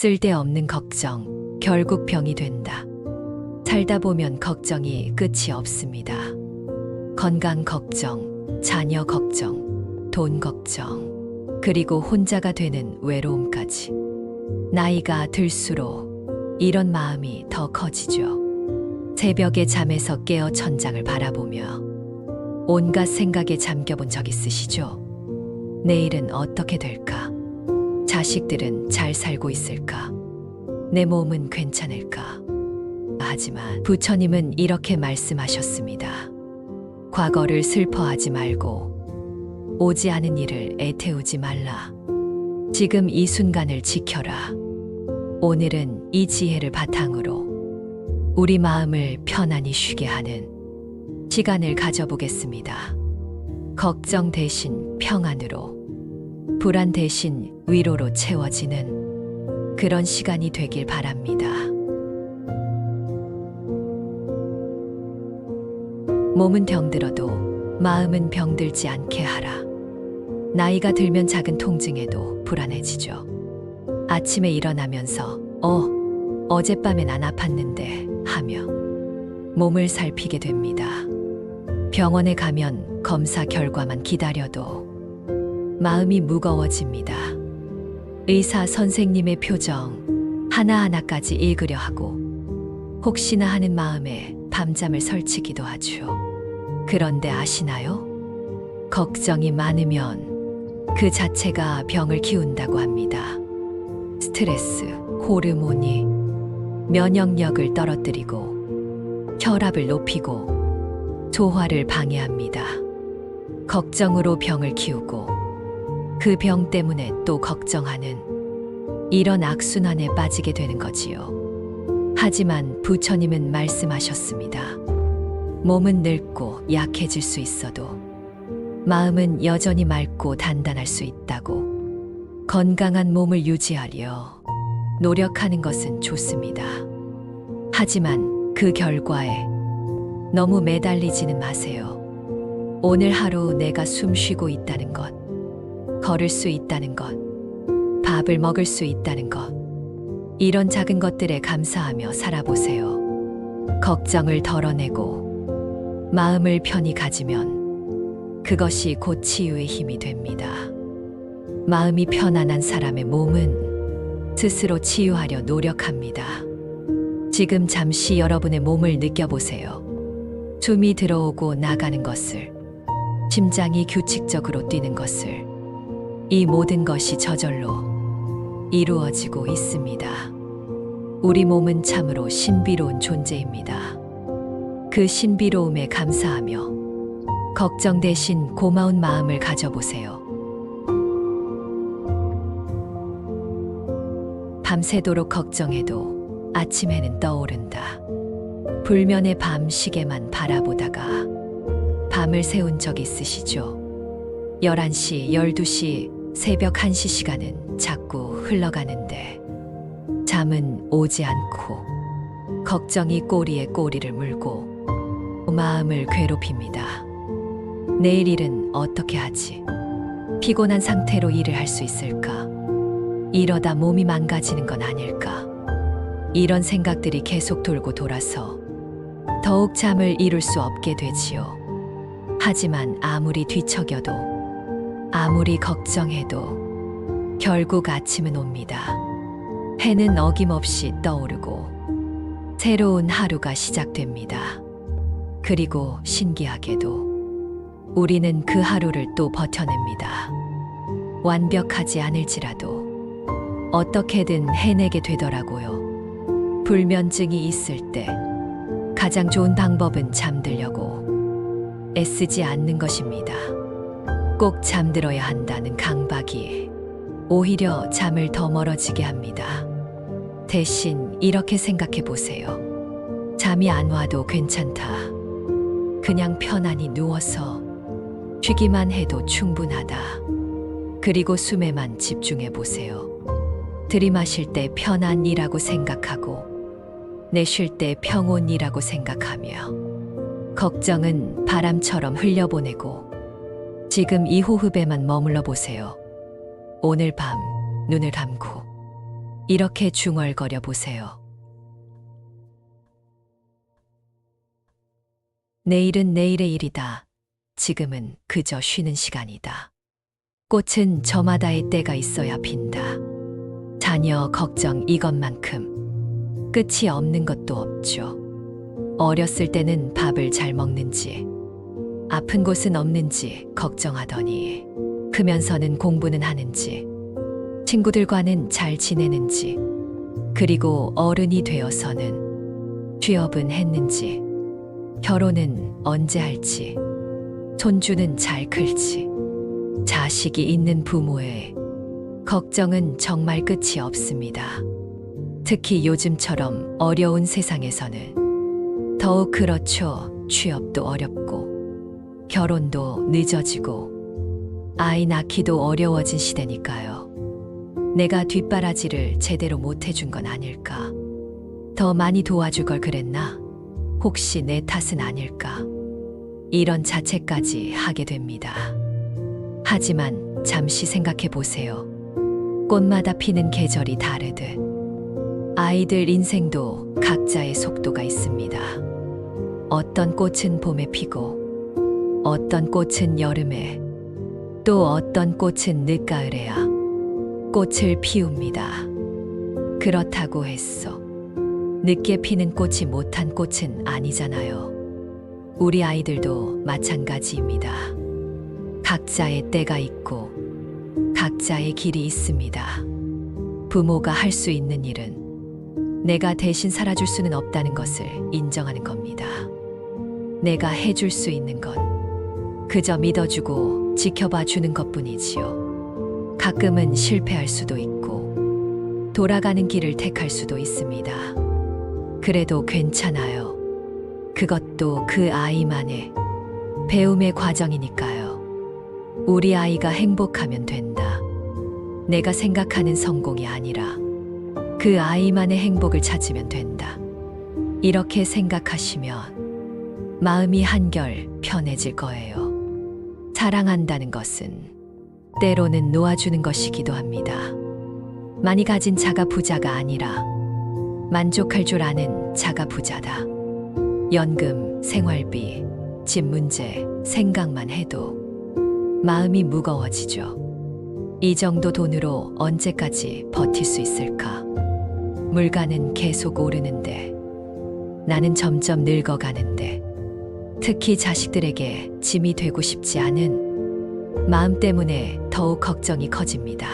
쓸데없는 걱정, 결국 병이 된다. 살다 보면 걱정이 끝이 없습니다. 건강 걱정, 자녀 걱정, 돈 걱정, 그리고 혼자가 되는 외로움까지. 나이가 들수록 이런 마음이 더 커지죠. 새벽에 잠에서 깨어 천장을 바라보며 온갖 생각에 잠겨본 적 있으시죠? 내일은 어떻게 될까? 자식들은 잘 살고 있을까? 내 몸은 괜찮을까? 하지만 부처님은 이렇게 말씀하셨습니다. 과거를 슬퍼하지 말고 오지 않은 일을 애태우지 말라. 지금 이 순간을 지켜라. 오늘은 이 지혜를 바탕으로 우리 마음을 편안히 쉬게 하는 시간을 가져보겠습니다. 걱정 대신 평안으로, 불안 대신 위로로 채워지는 그런 시간이 되길 바랍니다. 몸은 병들어도 마음은 병들지 않게 하라. 나이가 들면 작은 통증에도 불안해지죠. 아침에 일어나면서 어젯밤엔 안 아팠는데 하며 몸을 살피게 됩니다. 병원에 가면 검사 결과만 기다려도 마음이 무거워집니다. 의사 선생님의 표정 하나하나까지 읽으려 하고 혹시나 하는 마음에 밤잠을 설치기도 하죠. 그런데 아시나요? 걱정이 많으면 그 자체가 병을 키운다고 합니다. 스트레스, 호르몬이 면역력을 떨어뜨리고 혈압을 높이고 소화를 방해합니다. 걱정으로 병을 키우고 그 병 때문에 또 걱정하는 이런 악순환에 빠지게 되는 거지요. 하지만 부처님은 말씀하셨습니다. 몸은 늙고 약해질 수 있어도 마음은 여전히 맑고 단단할 수 있다고. 건강한 몸을 유지하려 노력하는 것은 좋습니다. 하지만 그 결과에 너무 매달리지는 마세요. 오늘 하루 내가 숨 쉬고 있다는 것, 걸을 수 있다는 것, 밥을 먹을 수 있다는 것, 이런 작은 것들에 감사하며 살아보세요. 걱정을 덜어내고 마음을 편히 가지면 그것이 곧 치유의 힘이 됩니다. 마음이 편안한 사람의 몸은 스스로 치유하려 노력합니다. 지금 잠시 여러분의 몸을 느껴보세요. 숨이 들어오고 나가는 것을, 심장이 규칙적으로 뛰는 것을, 이 모든 것이 저절로 이루어지고 있습니다. 우리 몸은 참으로 신비로운 존재입니다. 그 신비로움에 감사하며 걱정 대신 고마운 마음을 가져보세요. 밤새도록 걱정해도 아침에는 떠오른다. 불면의 밤 시계만 바라보다가 밤을 새운 적 있으시죠? 11시, 12시, 새벽 1시 시간은 자꾸 흘러가는데 잠은 오지 않고 걱정이 꼬리에 꼬리를 물고 마음을 괴롭힙니다. 내일 일은 어떻게 하지? 피곤한 상태로 일을 할 수 있을까? 이러다 몸이 망가지는 건 아닐까? 이런 생각들이 계속 돌고 돌아서 더욱 잠을 이룰 수 없게 되지요. 하지만 아무리 뒤척여도, 아무리 걱정해도 결국 아침은 옵니다. 해는 어김없이 떠오르고 새로운 하루가 시작됩니다. 그리고 신기하게도 우리는 그 하루를 또 버텨냅니다. 완벽하지 않을지라도 어떻게든 해내게 되더라고요. 불면증이 있을 때 가장 좋은 방법은 잠들려고 애쓰지 않는 것입니다. 꼭 잠들어야 한다는 강박이 오히려 잠을 더 멀어지게 합니다. 대신 이렇게 생각해 보세요. 잠이 안 와도 괜찮다. 그냥 편안히 누워서 쉬기만 해도 충분하다. 그리고 숨에만 집중해 보세요. 들이마실 때 편안이라고 생각하고 내쉴 때 평온이라고 생각하며 걱정은 바람처럼 흘려보내고 지금 이 호흡에만 머물러 보세요. 오늘 밤 눈을 감고 이렇게 중얼거려 보세요. 내일은 내일의 일이다. 지금은 그저 쉬는 시간이다. 꽃은 저마다의 때가 있어야 핀다. 자녀 걱정 이것만큼 끝이 없는 것도 없죠. 어렸을 때는 밥을 잘 먹는지, 아픈 곳은 없는지 걱정하더니, 크면서는 공부는 하는지, 친구들과는 잘 지내는지, 그리고 어른이 되어서는 취업은 했는지, 결혼은 언제 할지, 손주는 잘 클지, 자식이 있는 부모의 걱정은 정말 끝이 없습니다. 특히 요즘처럼 어려운 세상에서는 더욱 그렇죠. 취업도 어렵고, 결혼도 늦어지고, 아이 낳기도 어려워진 시대니까요. 내가 뒷바라지를 제대로 못 해준 건 아닐까? 더 많이 도와줄 걸 그랬나? 혹시 내 탓은 아닐까? 이런 자책까지 하게 됩니다. 하지만 잠시 생각해 보세요. 꽃마다 피는 계절이 다르듯 아이들 인생도 각자의 속도가 있습니다. 어떤 꽃은 봄에 피고, 어떤 꽃은 여름에, 또 어떤 꽃은 늦가을에야 꽃을 피웁니다. 그렇다고 해서 늦게 피는 꽃이 못한 꽃은 아니잖아요. 우리 아이들도 마찬가지입니다. 각자의 때가 있고 각자의 길이 있습니다. 부모가 할 수 있는 일은 내가 대신 살아줄 수는 없다는 것을 인정하는 겁니다. 내가 해줄 수 있는 건 그저 믿어주고 지켜봐 주는 것뿐이지요. 가끔은 실패할 수도 있고 돌아가는 길을 택할 수도 있습니다. 그래도 괜찮아요. 그것도 그 아이만의 배움의 과정이니까요. 우리 아이가 행복하면 된다. 내가 생각하는 성공이 아니라 그 아이만의 행복을 찾으면 된다. 이렇게 생각하시면 마음이 한결 편해질 거예요. 사랑한다는 것은 때로는 놓아주는 것이기도 합니다. 많이 가진 자가 부자가 아니라 만족할 줄 아는 자가 부자다. 연금, 생활비, 집 문제 생각만 해도 마음이 무거워지죠. 이 정도 돈으로 언제까지 버틸 수 있을까? 물가는 계속 오르는데 나는 점점 늙어가는데 특히 자식들에게 짐이 되고 싶지 않은 마음 때문에 더욱 걱정이 커집니다.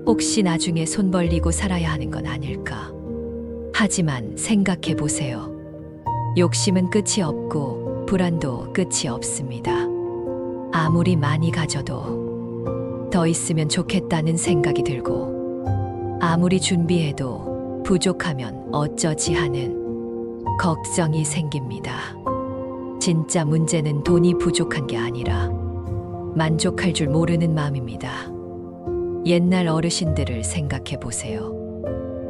혹시 나중에 손 벌리고 살아야 하는 건 아닐까? 하지만 생각해 보세요. 욕심은 끝이 없고 불안도 끝이 없습니다. 아무리 많이 가져도 더 있으면 좋겠다는 생각이 들고 아무리 준비해도 부족하면 어쩌지 하는 걱정이 생깁니다. 진짜 문제는 돈이 부족한 게 아니라 만족할 줄 모르는 마음입니다. 옛날 어르신들을 생각해 보세요.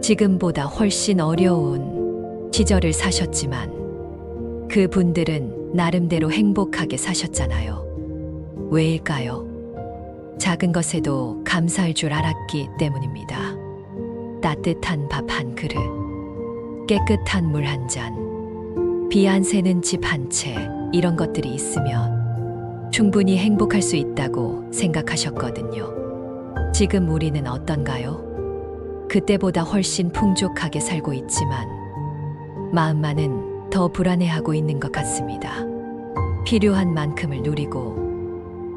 지금보다 훨씬 어려운 시절을 사셨지만 그 분들은 나름대로 행복하게 사셨잖아요. 왜일까요? 작은 것에도 감사할 줄 알았기 때문입니다. 따뜻한 밥 한 그릇, 깨끗한 물 한 잔, 비 안 새는 집 한 채, 이런 것들이 있으면 충분히 행복할 수 있다고 생각하셨거든요. 지금 우리는 어떤가요? 그때보다 훨씬 풍족하게 살고 있지만 마음만은 더 불안해하고 있는 것 같습니다. 필요한 만큼을 누리고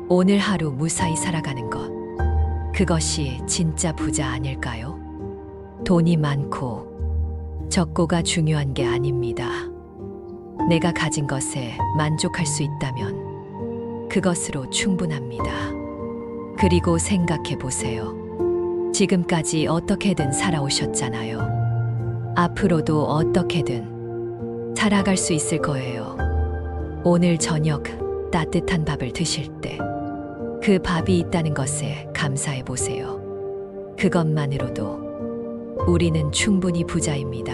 오늘 하루 무사히 살아가는 것, 그것이 진짜 부자 아닐까요? 돈이 많고 적고가 중요한 게 아닙니다. 내가 가진 것에 만족할 수 있다면 그것으로 충분합니다. 그리고 생각해 보세요. 지금까지 어떻게든 살아오셨잖아요. 앞으로도 어떻게든 살아갈 수 있을 거예요. 오늘 저녁 따뜻한 밥을 드실 때 그 밥이 있다는 것에 감사해 보세요. 그것만으로도 우리는 충분히 부자입니다.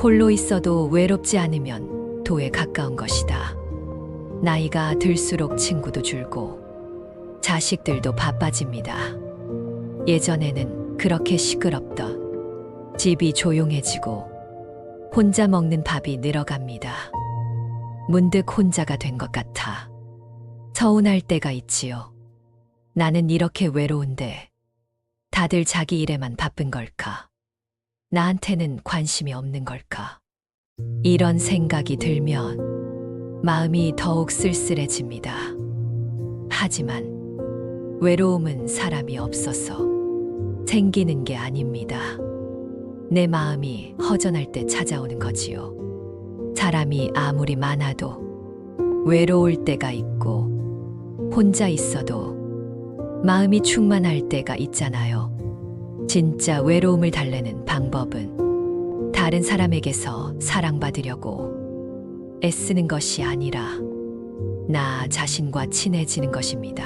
홀로 있어도 외롭지 않으면 도에 가까운 것이다. 나이가 들수록 친구도 줄고 자식들도 바빠집니다. 예전에는 그렇게 시끄럽던 집이 조용해지고 혼자 먹는 밥이 늘어갑니다. 문득 혼자가 된 것 같아 서운할 때가 있지요. 나는 이렇게 외로운데 다들 자기 일에만 바쁜 걸까? 나한테는 관심이 없는 걸까? 이런 생각이 들면 마음이 더욱 쓸쓸해집니다. 하지만 외로움은 사람이 없어서 생기는 게 아닙니다. 내 마음이 허전할 때 찾아오는 거지요. 사람이 아무리 많아도 외로울 때가 있고 혼자 있어도 마음이 충만할 때가 있잖아요. 진짜 외로움을 달래는 방법은 다른 사람에게서 사랑받으려고 애쓰는 것이 아니라 나 자신과 친해지는 것입니다.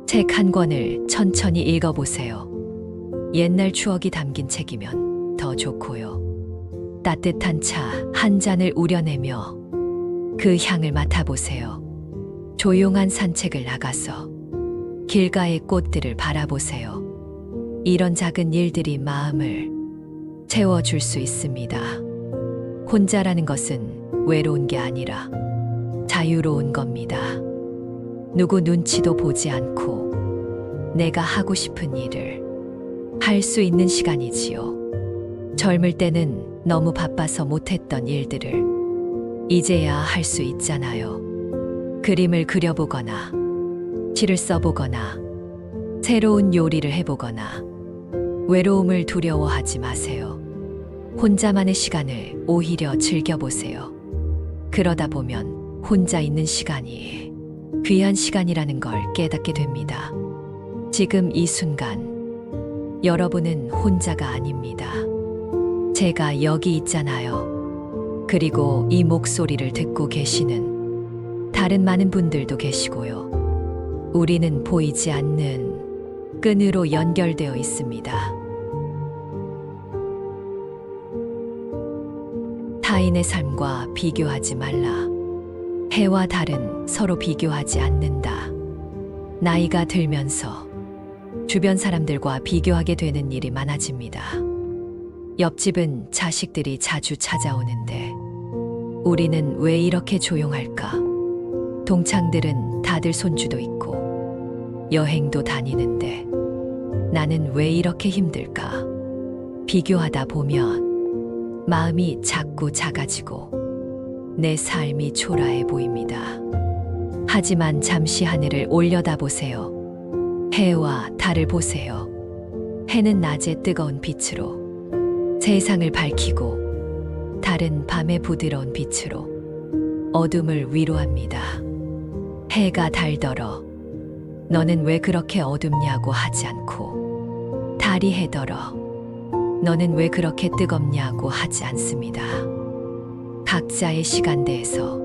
책 한 권을 천천히 읽어보세요. 옛날 추억이 담긴 책이면 더 좋고요. 따뜻한 차 한 잔을 우려내며 그 향을 맡아보세요. 조용한 산책을 나가서 길가의 꽃들을 바라보세요. 이런 작은 일들이 마음을 채워줄 수 있습니다. 혼자라는 것은 외로운 게 아니라 자유로운 겁니다. 누구 눈치도 보지 않고 내가 하고 싶은 일을 할 수 있는 시간이지요. 젊을 때는 너무 바빠서 못했던 일들을 이제야 할 수 있잖아요. 그림을 그려보거나 시를 써보거나 새로운 요리를 해보거나 외로움을 두려워하지 마세요. 혼자만의 시간을 오히려 즐겨보세요. 그러다 보면 혼자 있는 시간이 귀한 시간이라는 걸 깨닫게 됩니다. 지금 이 순간 여러분은 혼자가 아닙니다. 제가 여기 있잖아요. 그리고 이 목소리를 듣고 계시는 다른 많은 분들도 계시고요. 우리는 보이지 않는 끈으로 연결되어 있습니다. 타인의 삶과 비교하지 말라. 해와 달은 서로 비교하지 않는다. 나이가 들면서 주변 사람들과 비교하게 되는 일이 많아집니다. 옆집은 자식들이 자주 찾아오는데 우리는 왜 이렇게 조용할까? 동창들은 다들 손주도 있고 여행도 다니는데 나는 왜 이렇게 힘들까? 비교하다 보면 마음이 자꾸 작아지고 내 삶이 초라해 보입니다. 하지만 잠시 하늘을 올려다보세요. 해와 달을 보세요. 해는 낮의 뜨거운 빛으로 세상을 밝히고 달은 밤의 부드러운 빛으로 어둠을 위로합니다. 해가 달더러 너는 왜 그렇게 어둡냐고 하지 않고 달이 해더러 너는 왜 그렇게 뜨겁냐고 하지 않습니다. 각자의 시간대에서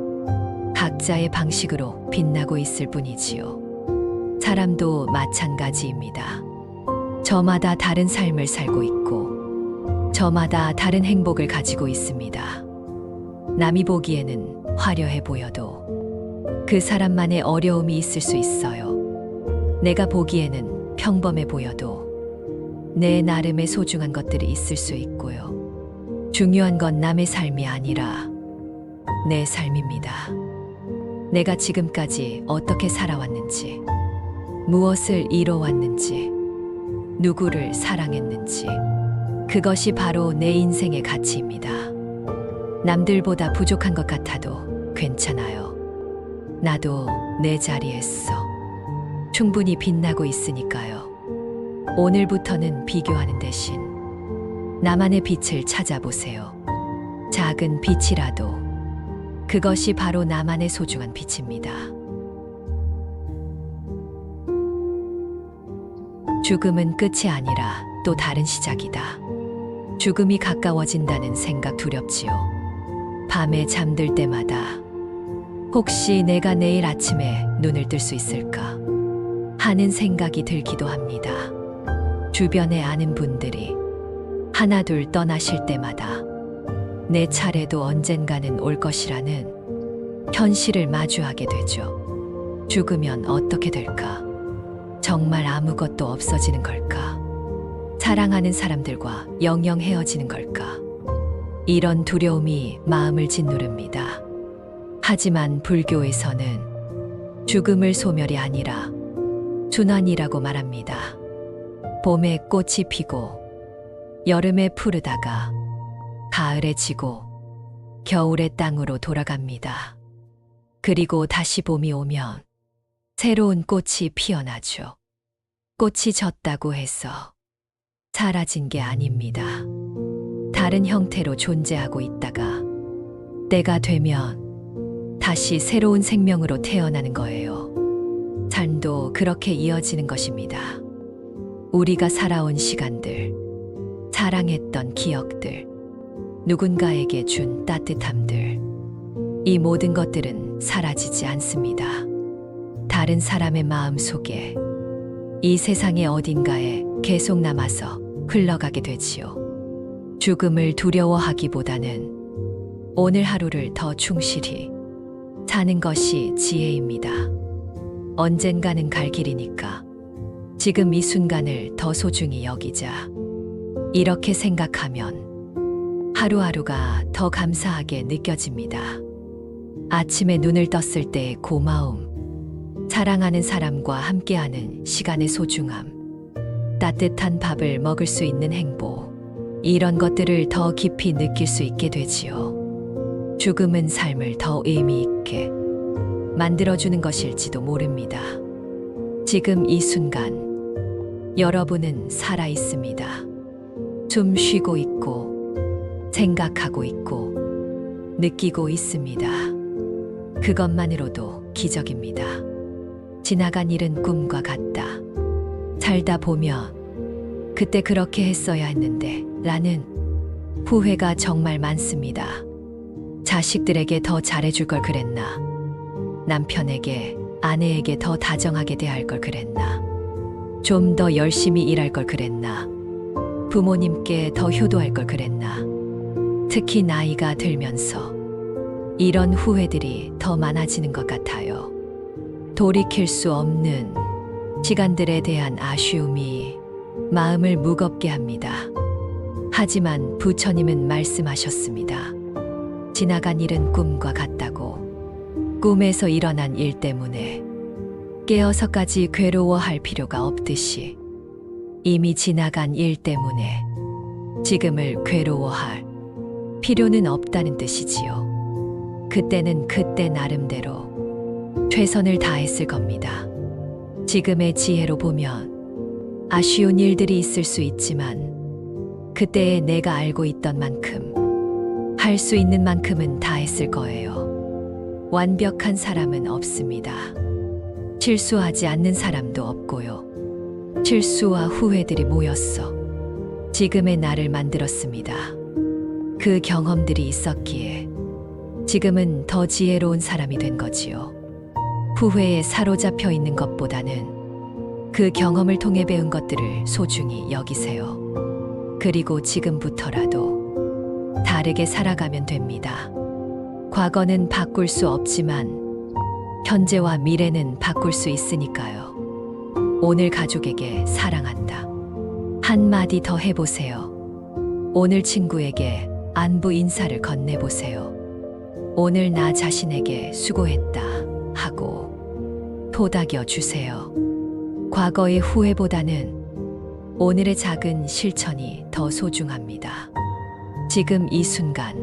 각자의 방식으로 빛나고 있을 뿐이지요. 사람도 마찬가지입니다. 저마다 다른 삶을 살고 있고 저마다 다른 행복을 가지고 있습니다. 남이 보기에는 화려해 보여도 그 사람만의 어려움이 있을 수 있어요. 내가 보기에는 평범해 보여도 내 나름의 소중한 것들이 있을 수 있고요. 중요한 건 남의 삶이 아니라 내 삶입니다. 내가 지금까지 어떻게 살아왔는지, 무엇을 이뤄왔는지, 누구를 사랑했는지, 그것이 바로 내 인생의 가치입니다. 남들보다 부족한 것 같아도 괜찮아요. 나도 내 자리에서 충분히 빛나고 있으니까요. 오늘부터는 비교하는 대신 나만의 빛을 찾아보세요. 작은 빛이라도 그것이 바로 나만의 소중한 빛입니다. 죽음은 끝이 아니라 또 다른 시작이다. 죽음이 가까워진다는 생각 두렵지요. 밤에 잠들 때마다 혹시 내가 내일 아침에 눈을 뜰 수 있을까 하는 생각이 들기도 합니다. 주변에 아는 분들이 하나둘 떠나실 때마다 내 차례도 언젠가는 올 것이라는 현실을 마주하게 되죠. 죽으면 어떻게 될까? 정말 아무것도 없어지는 걸까? 사랑하는 사람들과 영영 헤어지는 걸까? 이런 두려움이 마음을 짓누릅니다. 하지만 불교에서는 죽음을 소멸이 아니라 순환이라고 말합니다. 봄에 꽃이 피고 여름에 푸르다가 가을에 지고 겨울의 땅으로 돌아갑니다. 그리고 다시 봄이 오면 새로운 꽃이 피어나죠. 꽃이 졌다고 해서 사라진 게 아닙니다. 다른 형태로 존재하고 있다가 때가 되면 다시 새로운 생명으로 태어나는 거예요. 삶도 그렇게 이어지는 것입니다. 우리가 살아온 시간들, 사랑했던 기억들, 누군가에게 준 따뜻함들, 이 모든 것들은 사라지지 않습니다. 다른 사람의 마음 속에, 이 세상의 어딘가에 계속 남아서 흘러가게 되지요. 죽음을 두려워하기보다는 오늘 하루를 더 충실히 사는 것이 지혜입니다. 언젠가는 갈 길이니까 지금 이 순간을 더 소중히 여기자. 이렇게 생각하면 하루하루가 더 감사하게 느껴집니다. 아침에 눈을 떴을 때의 고마움, 사랑하는 사람과 함께하는 시간의 소중함, 따뜻한 밥을 먹을 수 있는 행복, 이런 것들을 더 깊이 느낄 수 있게 되지요. 죽음은 삶을 더 의미 있게 만들어주는 것일지도 모릅니다. 지금 이 순간 여러분은 살아 있습니다. 숨 쉬고 있고 생각하고 있고 느끼고 있습니다. 그것만으로도 기적입니다. 지나간 일은 꿈과 같다. 살다 보면 그때 그렇게 했어야 했는데 라는 후회가 정말 많습니다. 자식들에게 더 잘해줄 걸 그랬나? 남편에게, 아내에게 더 다정하게 대할 걸 그랬나? 좀 더 열심히 일할 걸 그랬나? 부모님께 더 효도할 걸 그랬나? 특히 나이가 들면서 이런 후회들이 더 많아지는 것 같아요. 돌이킬 수 없는 시간들에 대한 아쉬움이 마음을 무겁게 합니다. 하지만 부처님은 말씀하셨습니다. 지나간 일은 꿈과 같다고. 꿈에서 일어난 일 때문에 깨어서까지 괴로워할 필요가 없듯이 이미 지나간 일 때문에 지금을 괴로워할 필요는 없다는 뜻이지요. 그때는 그때 나름대로 최선을 다했을 겁니다. 지금의 지혜로 보면 아쉬운 일들이 있을 수 있지만 그때의 내가 알고 있던 만큼 할 수 있는 만큼은 다 했을 거예요. 완벽한 사람은 없습니다. 실수하지 않는 사람도 없고요. 실수와 후회들이 모였어 지금의 나를 만들었습니다. 그 경험들이 있었기에 지금은 더 지혜로운 사람이 된 거지요. 후회에 사로잡혀 있는 것보다는 그 경험을 통해 배운 것들을 소중히 여기세요. 그리고 지금부터라도 다르게 살아가면 됩니다. 과거는 바꿀 수 없지만 현재와 미래는 바꿀 수 있으니까요. 오늘 가족에게 사랑한다. 한마디 더 해보세요. 오늘 친구에게 안부 인사를 건네보세요. 오늘 나 자신에게 수고했다 하고 토닥여 주세요. 과거의 후회보다는 오늘의 작은 실천이 더 소중합니다. 지금 이 순간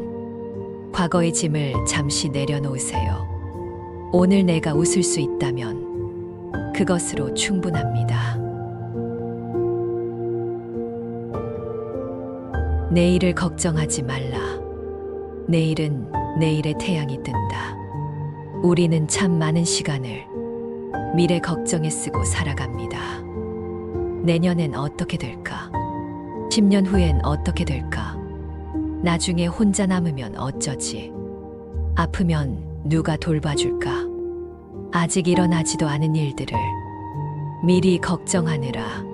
과거의 짐을 잠시 내려놓으세요. 오늘 내가 웃을 수 있다면 그것으로 충분합니다. 내일을 걱정하지 말라. 내일은 내일의 태양이 뜬다. 우리는 참 많은 시간을 미래 걱정에 쓰고 살아갑니다. 내년엔 어떻게 될까? 10년 후엔 어떻게 될까? 나중에 혼자 남으면 어쩌지? 아프면 누가 돌봐줄까? 아직 일어나지도 않은 일들을 미리 걱정하느라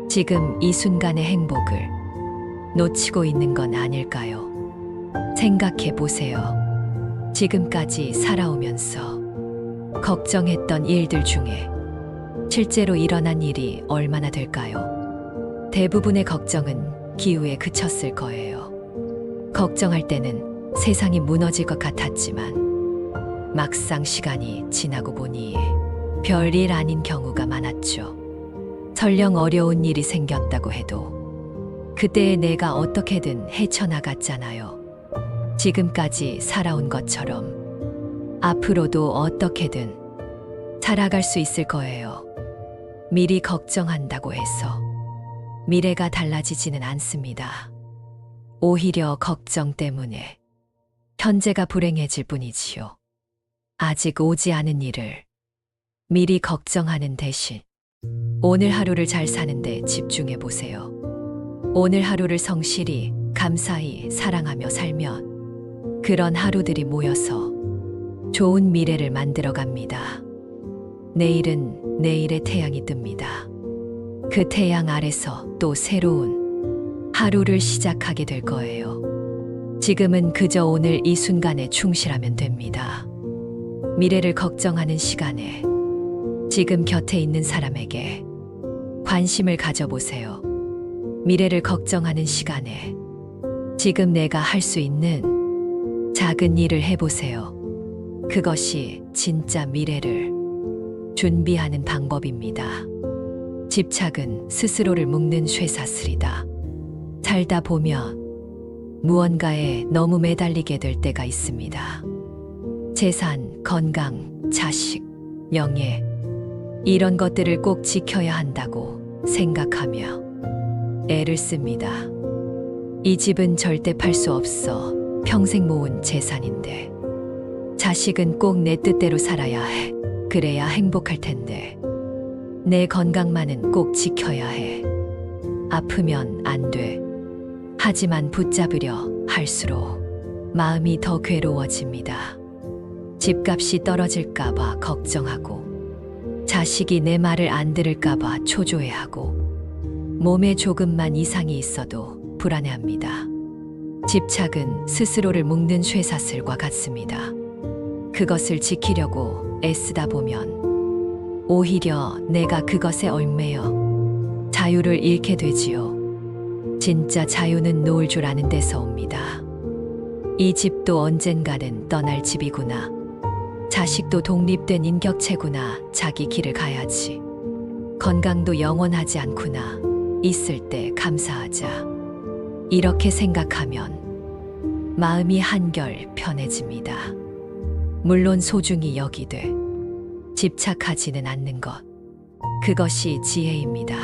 지금 이 순간의 행복을 놓치고 있는 건 아닐까요? 생각해 보세요. 지금까지 살아오면서 걱정했던 일들 중에 실제로 일어난 일이 얼마나 될까요? 대부분의 걱정은 기우에 그쳤을 거예요. 걱정할 때는 세상이 무너질 것 같았지만 막상 시간이 지나고 보니 별일 아닌 경우가 많았죠. 설령 어려운 일이 생겼다고 해도 그때의 내가 어떻게든 헤쳐나갔잖아요. 지금까지 살아온 것처럼 앞으로도 어떻게든 살아갈 수 있을 거예요. 미리 걱정한다고 해서 미래가 달라지지는 않습니다. 오히려 걱정 때문에 현재가 불행해질 뿐이지요. 아직 오지 않은 일을 미리 걱정하는 대신 오늘 하루를 잘 사는데 집중해 보세요. 오늘 하루를 성실히, 감사히 사랑하며 살면 그런 하루들이 모여서 좋은 미래를 만들어 갑니다. 내일은 내일의 태양이 뜹니다. 그 태양 아래서 또 새로운 하루를 시작하게 될 거예요. 지금은 그저 오늘 이 순간에 충실하면 됩니다. 미래를 걱정하는 시간에 지금 곁에 있는 사람에게 관심을 가져보세요. 미래를 걱정하는 시간에 지금 내가 할 수 있는 작은 일을 해보세요. 그것이 진짜 미래를 준비하는 방법입니다. 집착은 스스로를 묶는 쇠사슬이다. 살다 보면 무언가에 너무 매달리게 될 때가 있습니다. 재산, 건강, 자식, 명예, 이런 것들을 꼭 지켜야 한다고 생각하며 애를 씁니다. 이 집은 절대 팔 수 없어. 평생 모은 재산인데. 자식은 꼭 내 뜻대로 살아야 해. 그래야 행복할 텐데. 내 건강만은 꼭 지켜야 해. 아프면 안 돼. 하지만 붙잡으려 할수록 마음이 더 괴로워집니다. 집값이 떨어질까봐 걱정하고, 자식이 내 말을 안 들을까봐 초조해하고, 몸에 조금만 이상이 있어도 불안해합니다. 집착은 스스로를 묶는 쇠사슬과 같습니다. 그것을 지키려고 애쓰다 보면 오히려 내가 그것에 얽매여 자유를 잃게 되지요. 진짜 자유는 놓을 줄 아는 데서 옵니다. 이 집도 언젠가는 떠날 집이구나. 자식도 독립된 인격체구나. 자기 길을 가야지. 건강도 영원하지 않구나. 있을 때 감사하자. 이렇게 생각하면 마음이 한결 편해집니다. 물론 소중히 여기되 집착하지는 않는 것. 그것이 지혜입니다.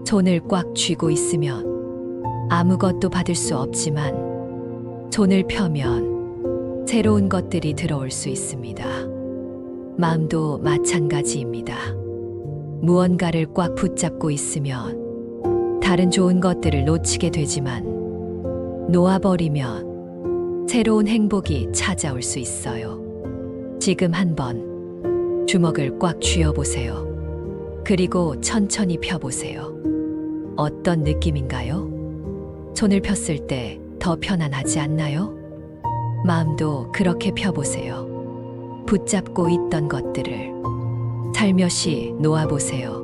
손을 꽉 쥐고 있으면 아무것도 받을 수 없지만 손을 펴면 새로운 것들이 들어올 수 있습니다. 마음도 마찬가지입니다. 무언가를 꽉 붙잡고 있으면 다른 좋은 것들을 놓치게 되지만 놓아버리면 새로운 행복이 찾아올 수 있어요. 지금 한번 주먹을 꽉 쥐어보세요. 그리고 천천히 펴보세요. 어떤 느낌인가요? 손을 폈을 때 더 편안하지 않나요? 마음도 그렇게 펴보세요. 붙잡고 있던 것들을 살며시 놓아보세요.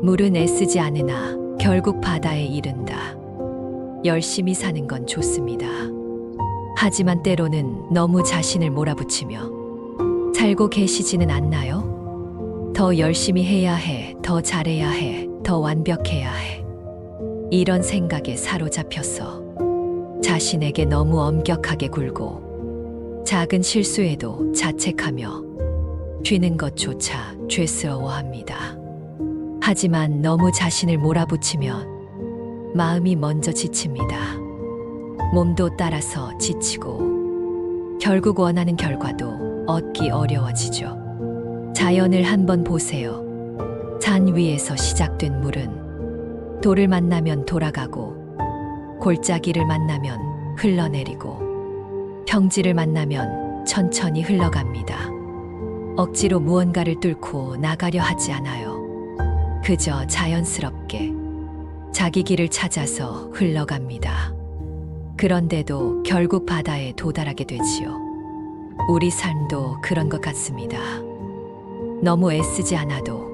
물은 애쓰지 않으나 결국 바다에 이른다. 열심히 사는 건 좋습니다. 하지만 때로는 너무 자신을 몰아붙이며 살고 계시지는 않나요? 더 열심히 해야 해, 더 잘해야 해, 더 완벽해야 해. 이런 생각에 사로잡혀서 자신에게 너무 엄격하게 굴고 작은 실수에도 자책하며 쉬는 것조차 죄스러워합니다. 하지만 너무 자신을 몰아붙이면 마음이 먼저 지칩니다. 몸도 따라서 지치고 결국 원하는 결과도 얻기 어려워지죠. 자연을 한번 보세요. 산 위에서 시작된 물은 돌을 만나면 돌아가고, 골짜기를 만나면 흘러내리고, 평지를 만나면 천천히 흘러갑니다. 억지로 무언가를 뚫고 나가려 하지 않아요. 그저 자연스럽게 자기 길을 찾아서 흘러갑니다. 그런데도 결국 바다에 도달하게 되지요. 우리 삶도 그런 것 같습니다. 너무 애쓰지 않아도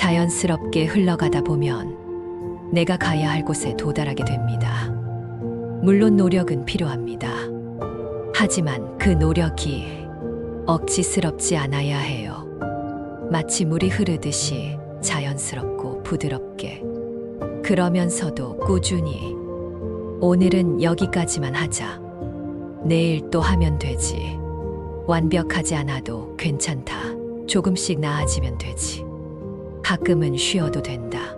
자연스럽게 흘러가다 보면 내가 가야 할 곳에 도달하게 됩니다. 물론 노력은 필요합니다. 하지만 그 노력이 억지스럽지 않아야 해요. 마치 물이 흐르듯이 자연스럽고 부드럽게. 그러면서도 꾸준히. 오늘은 여기까지만 하자. 내일 또 하면 되지. 완벽하지 않아도 괜찮다. 조금씩 나아지면 되지. 가끔은 쉬어도 된다.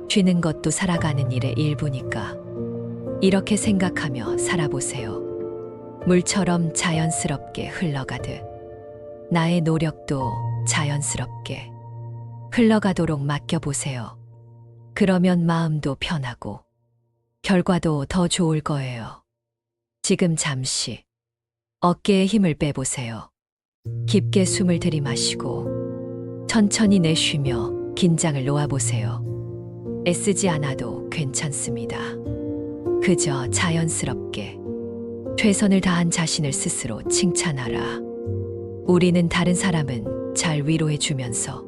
쉬는 것도 살아가는 일의 일부니까. 이렇게 생각하며 살아보세요. 물처럼 자연스럽게 흘러가듯 나의 노력도 자연스럽게 흘러가도록 맡겨보세요. 그러면 마음도 편하고 결과도 더 좋을 거예요. 지금 잠시 어깨에 힘을 빼보세요. 깊게 숨을 들이마시고 천천히 내쉬며 긴장을 놓아보세요. 애쓰지 않아도 괜찮습니다. 그저 자연스럽게 최선을 다한 자신을 스스로 칭찬하라. 우리는 다른 사람은 잘 위로해주면서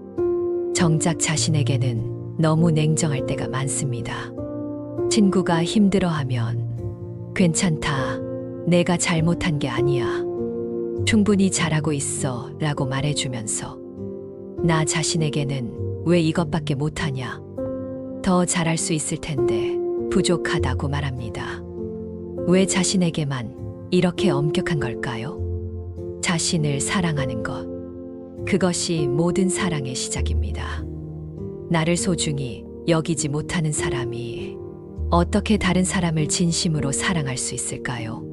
정작 자신에게는 너무 냉정할 때가 많습니다. 친구가 힘들어하면 괜찮다. 내가 잘못한 게 아니야. 충분히 잘하고 있어 라고 말해주면서 나 자신에게는 왜 이것밖에 못하냐. 더 잘할 수 있을 텐데 부족하다고 말합니다. 왜 자신에게만 이렇게 엄격한 걸까요? 자신을 사랑하는 것. 그것이 모든 사랑의 시작입니다. 나를 소중히 여기지 못하는 사람이 어떻게 다른 사람을 진심으로 사랑할 수 있을까요?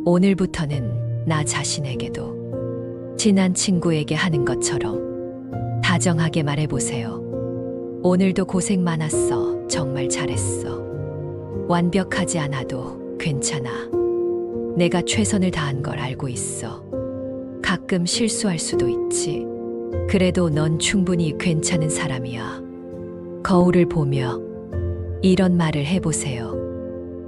오늘부터는 나 자신에게도 친한 친구에게 하는 것처럼 다정하게 말해보세요. 오늘도 고생 많았어. 정말 잘했어. 완벽하지 않아도 괜찮아. 내가 최선을 다한 걸 알고 있어. 가끔 실수할 수도 있지. 그래도 넌 충분히 괜찮은 사람이야. 거울을 보며 이런 말을 해보세요.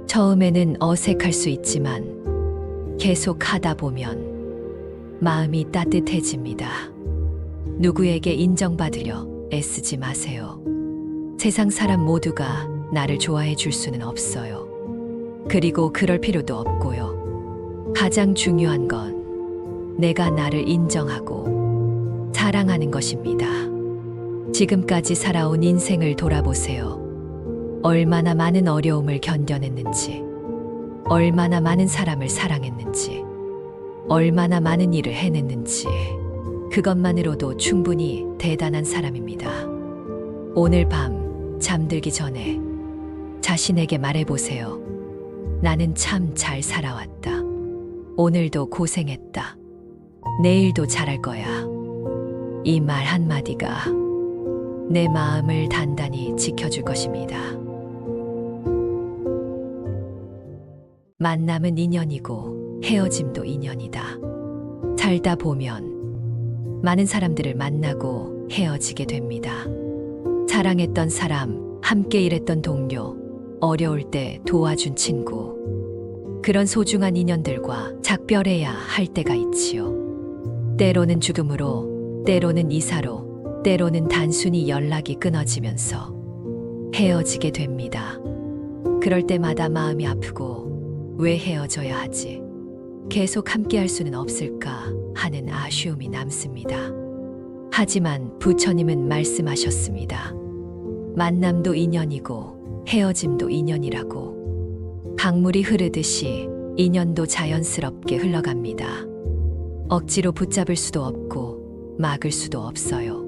처음에는 어색할 수 있지만 계속 하다 보면 마음이 따뜻해집니다. 누구에게 인정받으려 애쓰지 마세요. 세상 사람 모두가 나를 좋아해 줄 수는 없어요. 그리고 그럴 필요도 없고요. 가장 중요한 건 내가 나를 인정하고 사랑하는 것입니다. 지금까지 살아온 인생을 돌아보세요. 얼마나 많은 어려움을 견뎌냈는지, 얼마나 많은 사람을 사랑했는지, 얼마나 많은 일을 해냈는지, 그것만으로도 충분히 대단한 사람입니다. 오늘 밤 잠들기 전에 자신에게 말해보세요. 나는 참 잘 살아왔다. 오늘도 고생했다. 내일도 잘할 거야. 이 말 한마디가 내 마음을 단단히 지켜줄 것입니다. 만남은 인연이고 헤어짐도 인연이다. 살다 보면 많은 사람들을 만나고 헤어지게 됩니다. 사랑했던 사람, 함께 일했던 동료, 어려울 때 도와준 친구. 그런 소중한 인연들과 작별해야 할 때가 있지요. 때로는 죽음으로, 때로는 이사로, 때로는 단순히 연락이 끊어지면서 헤어지게 됩니다. 그럴 때마다 마음이 아프고 왜 헤어져야 하지? 계속 함께 할 수는 없을까 하는 아쉬움이 남습니다. 하지만 부처님은 말씀하셨습니다. 만남도 인연이고 헤어짐도 인연이라고. 강물이 흐르듯이 인연도 자연스럽게 흘러갑니다. 억지로 붙잡을 수도 없고 막을 수도 없어요.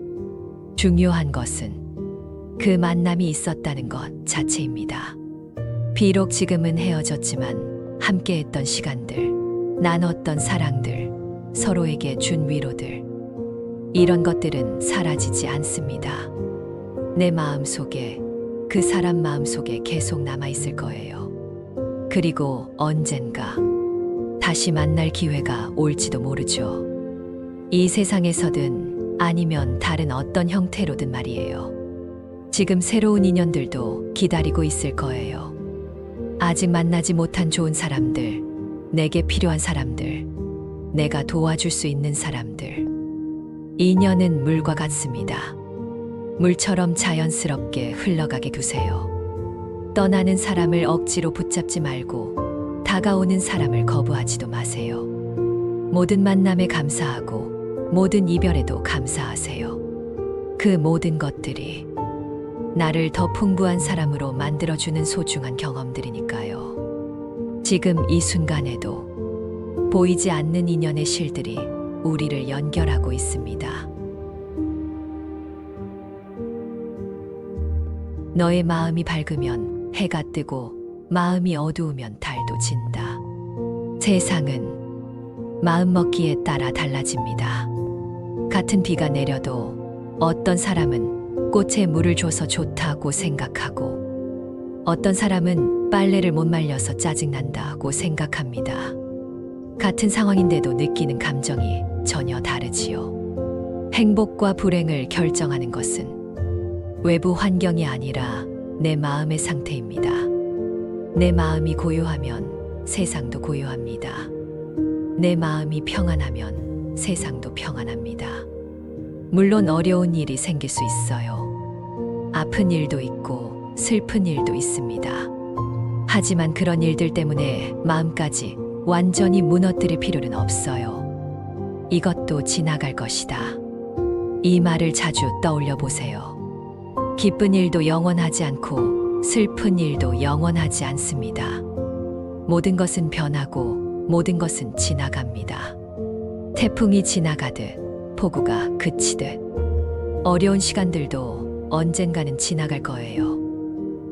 중요한 것은 그 만남이 있었다는 것 자체입니다. 비록 지금은 헤어졌지만 함께했던 시간들, 나눴던 사랑들, 서로에게 준 위로들, 이런 것들은 사라지지 않습니다. 내 마음 속에, 그 사람 마음 속에 계속 남아있을 거예요. 그리고 언젠가 다시 만날 기회가 올지도 모르죠. 이 세상에서든 아니면 다른 어떤 형태로든 말이에요. 지금 새로운 인연들도 기다리고 있을 거예요. 아직 만나지 못한 좋은 사람들, 내게 필요한 사람들, 내가 도와줄 수 있는 사람들. 인연은 물과 같습니다. 물처럼 자연스럽게 흘러가게 두세요. 떠나는 사람을 억지로 붙잡지 말고 다가오는 사람을 거부하지도 마세요. 모든 만남에 감사하고 모든 이별에도 감사하세요. 그 모든 것들이 나를 더 풍부한 사람으로 만들어주는 소중한 경험들이니까요. 지금 이 순간에도 보이지 않는 인연의 실들이 우리를 연결하고 있습니다. 너의 마음이 밝으면 해가 뜨고 마음이 어두우면 달도 진다. 세상은 마음먹기에 따라 달라집니다. 같은 비가 내려도 어떤 사람은 꽃에 물을 줘서 좋다고 생각하고 어떤 사람은 빨래를 못 말려서 짜증난다고 생각합니다. 같은 상황인데도 느끼는 감정이 전혀 다르지요. 행복과 불행을 결정하는 것은 외부 환경이 아니라 내 마음의 상태입니다. 내 마음이 고요하면 세상도 고요합니다. 내 마음이 평안하면 세상도 평안합니다. 물론 어려운 일이 생길 수 있어요. 아픈 일도 있고 슬픈 일도 있습니다. 하지만 그런 일들 때문에 마음까지 완전히 무너뜨릴 필요는 없어요. 이것도 지나갈 것이다. 이 말을 자주 떠올려 보세요. 기쁜 일도 영원하지 않고 슬픈 일도 영원하지 않습니다. 모든 것은 변하고 모든 것은 지나갑니다. 태풍이 지나가듯 폭우가 그치듯 어려운 시간들도 언젠가는 지나갈 거예요.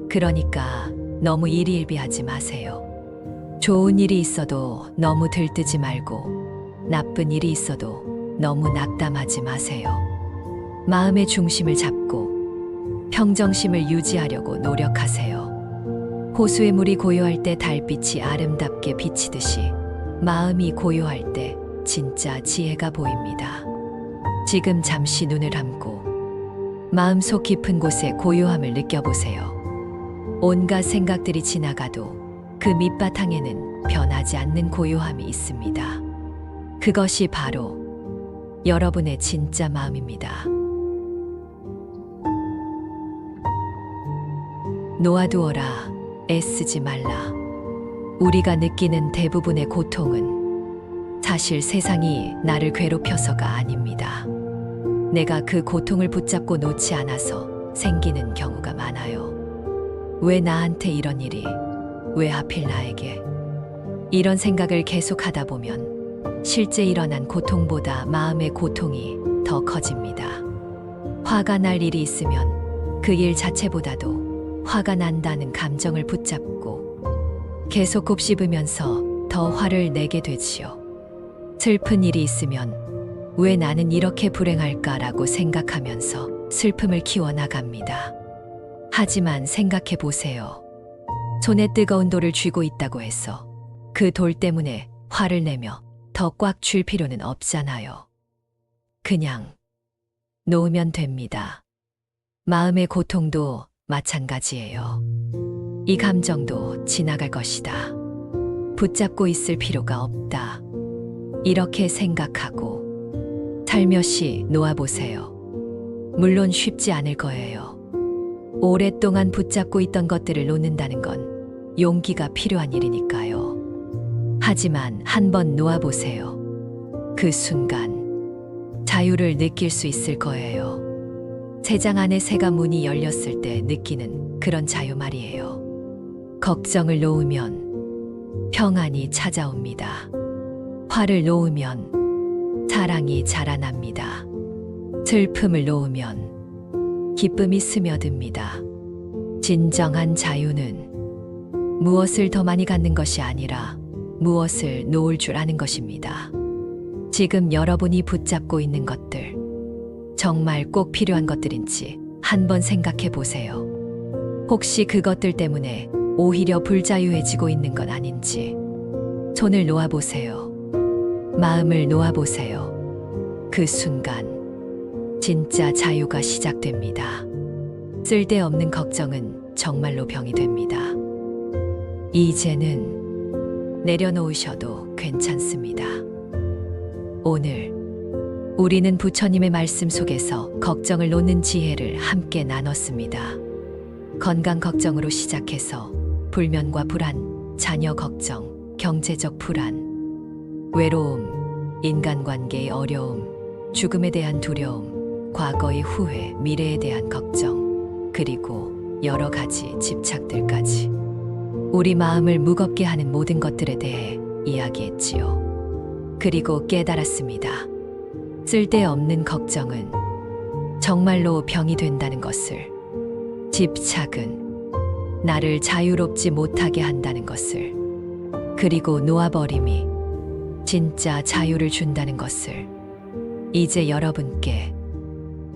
그러니까 너무 일희일비하지 마세요. 좋은 일이 있어도 너무 들뜨지 말고 나쁜 일이 있어도 너무 낙담하지 마세요. 마음의 중심을 잡고 평정심을 유지하려고 노력하세요. 호수의 물이 고요할 때 달빛이 아름답게 비치듯이 마음이 고요할 때 진짜 지혜가 보입니다. 지금 잠시 눈을 감고 마음속 깊은 곳에 고요함을 느껴보세요. 온갖 생각들이 지나가도 그 밑바탕에는 변하지 않는 고요함이 있습니다. 그것이 바로 여러분의 진짜 마음입니다. 놓아두어라, 애쓰지 말라. 우리가 느끼는 대부분의 고통은 사실 세상이 나를 괴롭혀서가 아닙니다. 내가 그 고통을 붙잡고 놓지 않아서 생기는 경우가 많아요. 왜 나한테 이런 일이? 왜 하필 나에게? 이런 생각을 계속하다 보면 실제 일어난 고통보다 마음의 고통이 더 커집니다. 화가 날 일이 있으면 그 일 자체보다도 화가 난다는 감정을 붙잡고 계속 곱씹으면서 더 화를 내게 되지요. 슬픈 일이 있으면 왜 나는 이렇게 불행할까라고 생각하면서 슬픔을 키워나갑니다. 하지만 생각해 보세요. 손에 뜨거운 돌을 쥐고 있다고 해서 그 돌 때문에 화를 내며 더 꽉 쥘 필요는 없잖아요. 그냥 놓으면 됩니다. 마음의 고통도 마찬가지예요. 이 감정도 지나갈 것이다. 붙잡고 있을 필요가 없다. 이렇게 생각하고 살며시 놓아보세요. 물론 쉽지 않을 거예요. 오랫동안 붙잡고 있던 것들을 놓는다는 건 용기가 필요한 일이니까요. 하지만 한번 놓아보세요. 그 순간 자유를 느낄 수 있을 거예요. 새장 안에 새가 문이 열렸을 때 느끼는 그런 자유 말이에요. 걱정을 놓으면 평안이 찾아옵니다. 화를 놓으면 사랑이 자라납니다. 슬픔을 놓으면 기쁨이 스며듭니다. 진정한 자유는 무엇을 더 많이 갖는 것이 아니라 무엇을 놓을 줄 아는 것입니다. 지금 여러분이 붙잡고 있는 것들, 정말 꼭 필요한 것들인지 한번 생각해 보세요. 혹시 그것들 때문에 오히려 불자유해지고 있는 건 아닌지 손을 놓아보세요. 마음을 놓아보세요. 그 순간 진짜 자유가 시작됩니다. 쓸데없는 걱정은 정말로 병이 됩니다. 이제는 내려놓으셔도 괜찮습니다. 오늘 우리는 부처님의 말씀 속에서 걱정을 놓는 지혜를 함께 나눴습니다. 건강 걱정으로 시작해서 불면과 불안, 자녀 걱정, 경제적 불안, 외로움, 인간관계의 어려움, 죽음에 대한 두려움, 과거의 후회, 미래에 대한 걱정, 그리고 여러 가지 집착들까지 우리 마음을 무겁게 하는 모든 것들에 대해 이야기했지요. 그리고 깨달았습니다. 쓸데없는 걱정은 정말로 병이 된다는 것을, 집착은 나를 자유롭지 못하게 한다는 것을, 그리고 놓아버림이 진짜 자유를 준다는 것을 이제 여러분께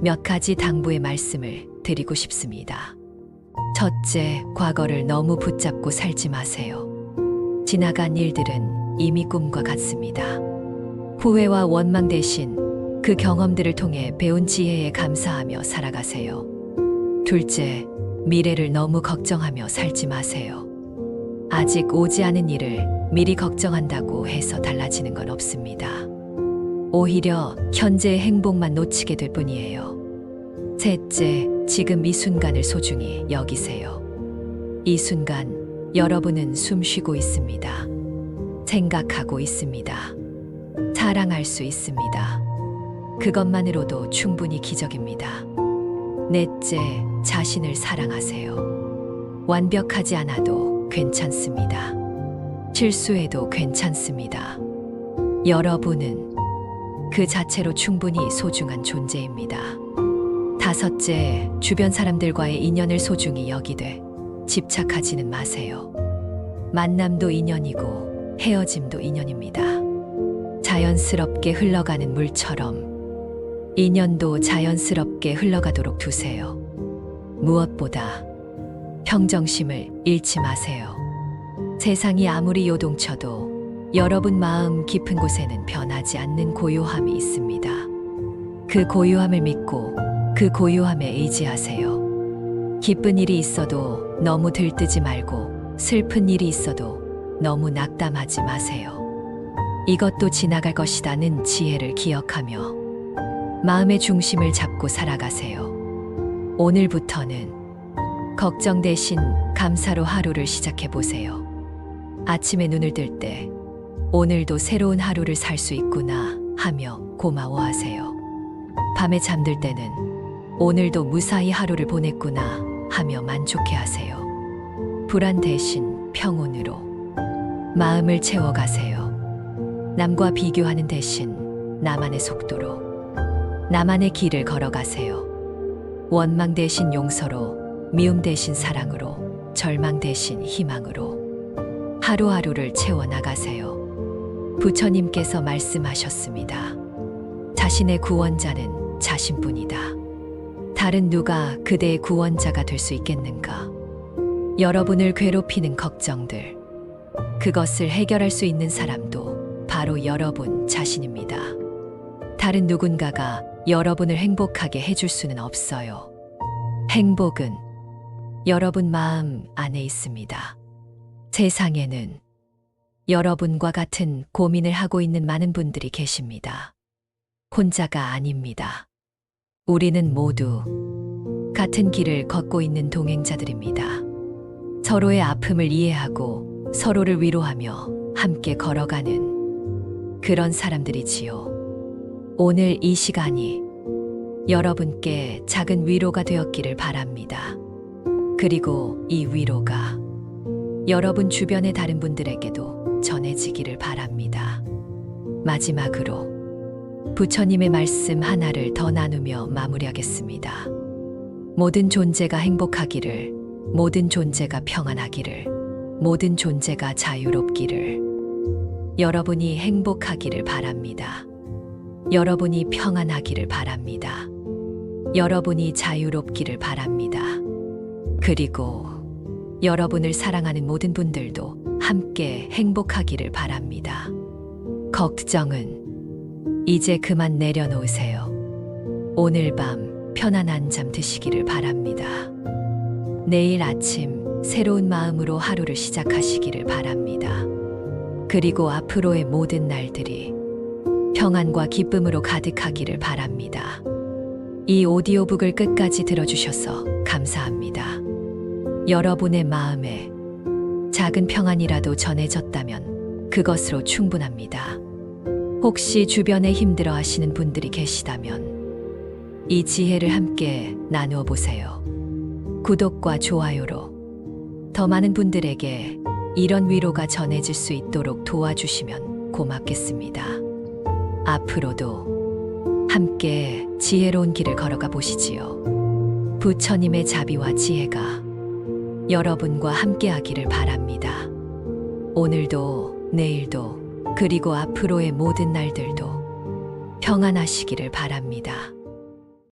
몇 가지 당부의 말씀을 드리고 싶습니다. 첫째, 과거를 너무 붙잡고 살지 마세요. 지나간 일들은 이미 꿈과 같습니다. 후회와 원망 대신 그 경험들을 통해 배운 지혜에 감사하며 살아가세요. 둘째, 미래를 너무 걱정하며 살지 마세요. 아직 오지 않은 일을 미리 걱정한다고 해서 달라지는 건 없습니다. 오히려 현재의 행복만 놓치게 될 뿐이에요. 셋째, 지금 이 순간을 소중히 여기세요. 이 순간 여러분은 숨 쉬고 있습니다. 생각하고 있습니다. 사랑할 수 있습니다. 그것만으로도 충분히 기적입니다. 넷째, 자신을 사랑하세요. 완벽하지 않아도 괜찮습니다. 실수해도 괜찮습니다. 여러분은 그 자체로 충분히 소중한 존재입니다. 다섯째, 주변 사람들과의 인연을 소중히 여기되 집착하지는 마세요. 만남도 인연이고 헤어짐도 인연입니다. 자연스럽게 흘러가는 물처럼 인연도 자연스럽게 흘러가도록 두세요. 무엇보다 평정심을 잃지 마세요. 세상이 아무리 요동쳐도 여러분 마음 깊은 곳에는 변하지 않는 고요함이 있습니다. 그 고요함을 믿고 그 고요함에 의지하세요. 기쁜 일이 있어도 너무 들뜨지 말고 슬픈 일이 있어도 너무 낙담하지 마세요. 이것도 지나갈 것이라는 지혜를 기억하며 마음의 중심을 잡고 살아가세요. 오늘부터는 걱정 대신 감사로 하루를 시작해 보세요. 아침에 눈을 뜰 때 오늘도 새로운 하루를 살 수 있구나 하며 고마워하세요. 밤에 잠들 때는 오늘도 무사히 하루를 보냈구나 하며 만족해 하세요. 불안 대신 평온으로 마음을 채워가세요. 남과 비교하는 대신 나만의 속도로, 나만의 길을 걸어가세요. 원망 대신 용서로, 미움 대신 사랑으로, 절망 대신 희망으로 하루하루를 채워나가세요. 부처님께서 말씀하셨습니다. 자신의 구원자는 자신뿐이다. 다른 누가 그대의 구원자가 될 수 있겠는가? 여러분을 괴롭히는 걱정들, 그것을 해결할 수 있는 사람도 바로 여러분 자신입니다. 다른 누군가가 여러분을 행복하게 해줄 수는 없어요. 행복은 여러분 마음 안에 있습니다. 세상에는 여러분과 같은 고민을 하고 있는 많은 분들이 계십니다. 혼자가 아닙니다. 우리는 모두 같은 길을 걷고 있는 동행자들입니다. 서로의 아픔을 이해하고 서로를 위로하며 함께 걸어가는 그런 사람들이지요. 오늘 이 시간이 여러분께 작은 위로가 되었기를 바랍니다. 그리고 이 위로가 여러분 주변의 다른 분들에게도 전해지기를 바랍니다. 마지막으로 부처님의 말씀 하나를 더 나누며 마무리하겠습니다. 모든 존재가 행복하기를, 모든 존재가 평안하기를, 모든 존재가 자유롭기를, 여러분이 행복하기를 바랍니다. 여러분이 평안하기를 바랍니다. 여러분이 자유롭기를 바랍니다. 그리고 여러분을 사랑하는 모든 분들도 함께 행복하기를 바랍니다. 걱정은 이제 그만 내려놓으세요. 오늘 밤 편안한 잠 드시기를 바랍니다. 내일 아침 새로운 마음으로 하루를 시작하시기를 바랍니다. 그리고 앞으로의 모든 날들이 평안과 기쁨으로 가득하기를 바랍니다. 이 오디오북을 끝까지 들어주셔서 감사합니다. 여러분의 마음에 작은 평안이라도 전해졌다면 그것으로 충분합니다. 혹시 주변에 힘들어 하시는 분들이 계시다면 이 지혜를 함께 나누어 보세요. 구독과 좋아요로 더 많은 분들에게 이런 위로가 전해질 수 있도록 도와주시면 고맙겠습니다. 앞으로도 함께 지혜로운 길을 걸어가 보시지요. 부처님의 자비와 지혜가 여러분과 함께하기를 바랍니다. 오늘도 내일도 그리고 앞으로의 모든 날들도 평안하시기를 바랍니다.